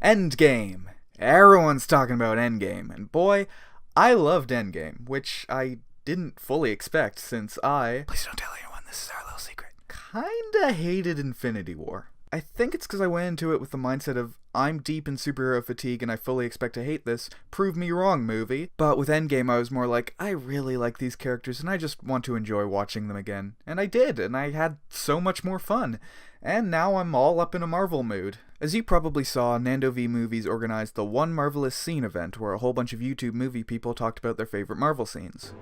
Endgame. Everyone's talking about Endgame, and boy, I loved Endgame, which I didn't fully expect since I... Please don't tell anyone, this is our little secret. Kinda hated Infinity War. I think it's because I went into it with the mindset of, I'm deep in superhero fatigue and I fully expect to hate this, prove me wrong movie. But with Endgame I was more like, I really like these characters and I just want to enjoy watching them again. And I did, and I had so much more fun. And now I'm all up in a Marvel mood. As you probably saw, Nando V Movies organized the One Marvelous Scene event where a whole bunch of YouTube movie people talked about their favorite Marvel scenes.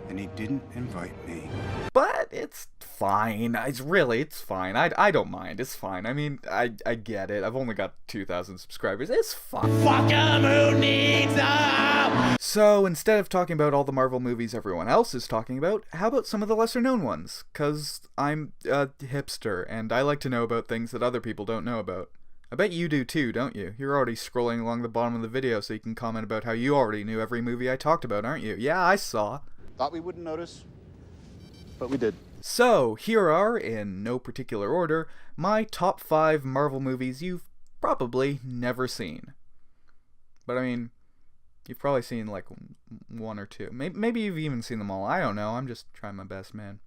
And he didn't invite me. But it's fine. It's fine. I don't mind. It's fine. I mean, I get it. I've only got 2,000 subscribers. It's fine. Fuck 'em, who needs 'em? So instead of talking about all the Marvel movies everyone else is talking about, how about some of the lesser known ones? 'Cause I'm a hipster and I like to know about things that other people don't know about. I bet you do too, don't you? You're already scrolling along the bottom of the video so you can comment about how you already knew every movie I talked about, aren't you? Yeah, I saw. Thought we wouldn't notice, but we did. So, here are, in no particular order, my top 5 Marvel movies you've probably never seen. But I mean, you've probably seen like 1 or 2. Maybe you've even seen them all. I don't know. I'm just trying my best, man.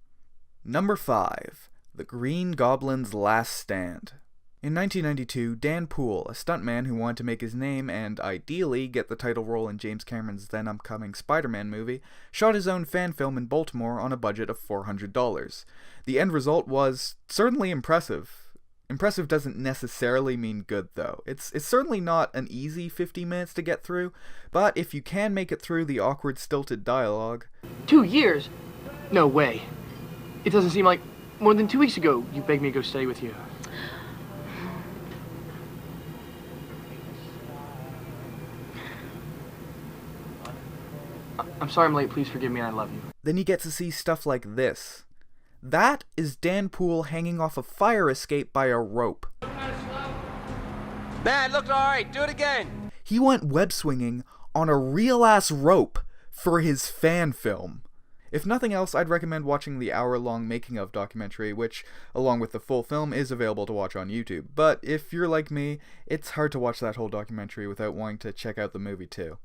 Number 5. The Green Goblin's Last Stand. In 1992, Dan Poole, a stuntman who wanted to make his name and, ideally, get the title role in James Cameron's then-upcoming Spider-Man movie, shot his own fan film in Baltimore on a budget of $400. The end result was certainly impressive. Impressive doesn't necessarily mean good, though. It's certainly not an easy 50 minutes to get through, but if you can make it through the awkward, stilted dialogue... 2 years? No way. It doesn't seem like more than 2 weeks ago you begged me to go stay with you. I'm sorry I'm late, please forgive me, I love you. Then you get to see stuff like this. That is Dan Poole hanging off a fire escape by a rope. Man, looked alright, do it again! He went web swinging on a real-ass rope for his fan film. If nothing else, I'd recommend watching the hour-long making-of documentary, which, along with the full film, is available to watch on YouTube. But if you're like me, it's hard to watch that whole documentary without wanting to check out the movie too.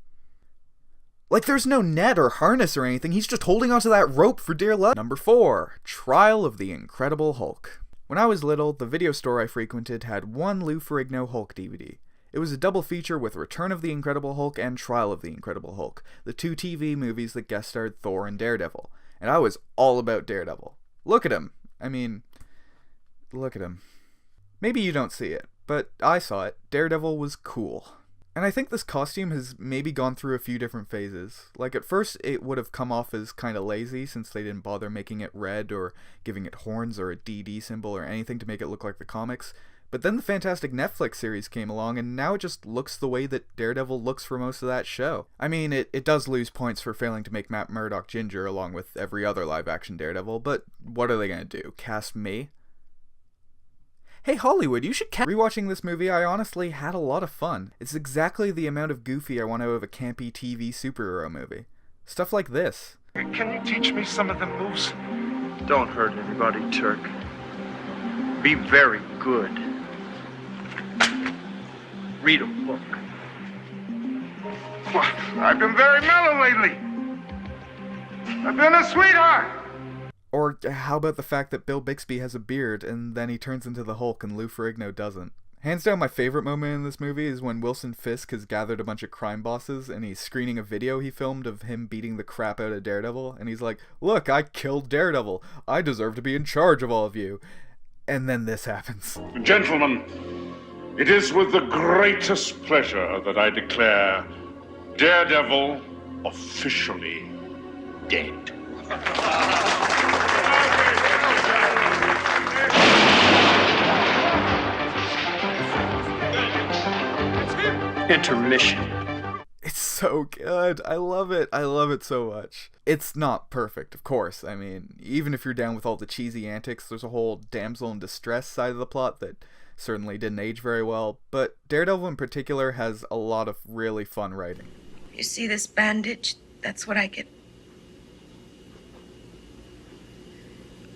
Like, there's no net or harness or anything, he's just holding onto that rope for dear life. Number 4. Trial of the Incredible Hulk. When I was little, the video store I frequented had one Lou Ferrigno Hulk DVD. It was a double feature with Return of the Incredible Hulk and Trial of the Incredible Hulk, the 2 TV movies that guest starred Thor and Daredevil. And I was all about Daredevil. Look at him. I mean, look at him. Maybe you don't see it, but I saw it. Daredevil was cool. And I think this costume has maybe gone through a few different phases. Like, at first it would have come off as kinda lazy since they didn't bother making it red or giving it horns or a DD symbol or anything to make it look like the comics. But then the fantastic Netflix series came along and now it just looks the way that Daredevil looks for most of that show. I mean, it does lose points for failing to make Matt Murdock ginger along with every other live-action Daredevil, but what are they gonna do, cast me? Hey Hollywood, you should Rewatching this movie, I honestly had a lot of fun. It's exactly the amount of goofy I want out of a campy TV superhero movie. Stuff like this. Can you teach me some of the moves? Don't hurt anybody, Turk. Be very good. Read a book. I've been very mellow lately. I've been a sweetheart. Or how about the fact that Bill Bixby has a beard and then he turns into the Hulk and Lou Ferrigno doesn't? Hands down, my favorite moment in this movie is when Wilson Fisk has gathered a bunch of crime bosses and he's screening a video he filmed of him beating the crap out of Daredevil, and he's like, "Look, I killed Daredevil. I deserve to be in charge of all of you." And then this happens. Gentlemen, it is with the greatest pleasure that I declare Daredevil officially dead. Intermission. It's so good. I love it. I love it so much. It's not perfect, of course. I mean, even if you're down with all the cheesy antics, there's a whole damsel in distress side of the plot that certainly didn't age very well. But Daredevil in particular has a lot of really fun writing. You see this bandage? That's what I get.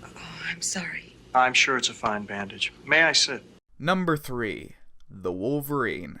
Oh, I'm sorry. I'm sure it's a fine bandage. May I sit? Number 3. The Wolverine.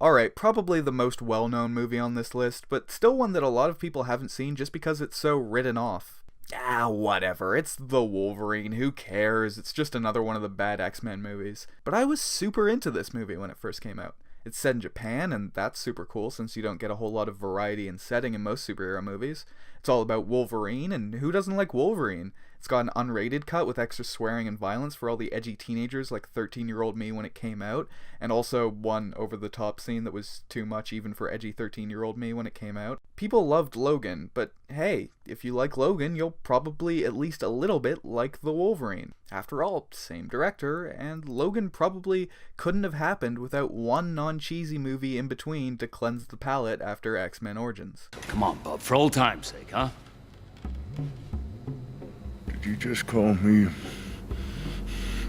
Alright, probably the most well-known movie on this list, but still one that a lot of people haven't seen just because it's so written off. Ah, whatever, it's the Wolverine, who cares, it's just another one of the bad X-Men movies. But I was super into this movie when it first came out. It's set in Japan, and that's super cool since you don't get a whole lot of variety in setting in most superhero movies. It's all about Wolverine, and who doesn't like Wolverine? It's got an unrated cut with extra swearing and violence for all the edgy teenagers like 13-year-old me when it came out, and also one over-the-top scene that was too much even for edgy 13-year-old me when it came out. People loved Logan, but hey, if you like Logan, you'll probably at least a little bit like the Wolverine. After all, same director, and Logan probably couldn't have happened without one non-cheesy movie in between to cleanse the palate after X-Men Origins. Come on, bub, for old time's sake, huh? Did you just call me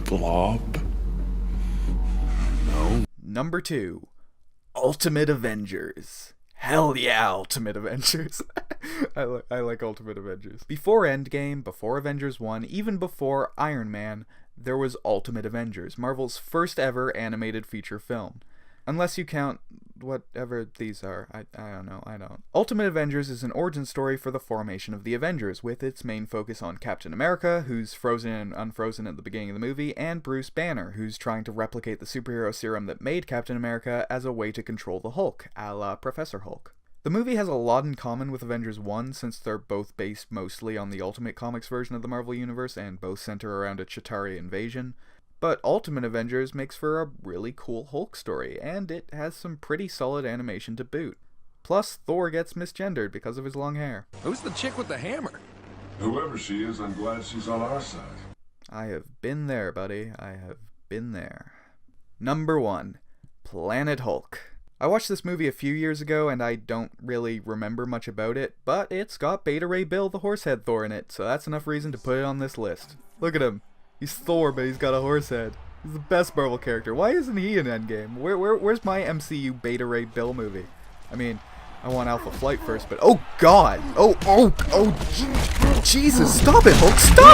Blob? Number 2. Ultimate Avengers. Hell yeah, Ultimate Avengers. I like Ultimate Avengers. Before Endgame, before Avengers 1, even before Iron Man, there was Ultimate Avengers, Marvel's first ever animated feature film. Unless you count whatever these are. I don't know, I don't. Ultimate Avengers is an origin story for the formation of the Avengers, with its main focus on Captain America, who's frozen and unfrozen at the beginning of the movie, and Bruce Banner, who's trying to replicate the superhero serum that made Captain America as a way to control the Hulk, a la Professor Hulk. The movie has a lot in common with Avengers 1 since they're both based mostly on the Ultimate Comics version of the Marvel Universe and both center around a Chitauri invasion. But Ultimate Avengers makes for a really cool Hulk story, and it has some pretty solid animation to boot. Plus, Thor gets misgendered because of his long hair. Who's the chick with the hammer? Whoever she is, I'm glad she's on our side. I have been there, buddy. I have been there. Number 1. Planet Hulk. I watched this movie a few years ago, and I don't really remember much about it, but it's got Beta Ray Bill the Horsehead Thor in it, so that's enough reason to put it on this list. Look at him. He's Thor, but he's got a horse head. He's the best Marvel character. Why isn't he in Endgame? Where's my MCU Beta Ray Bill movie? I mean, I want Alpha Flight first, but oh god! Oh, Jesus! Stop it, Hulk! Stop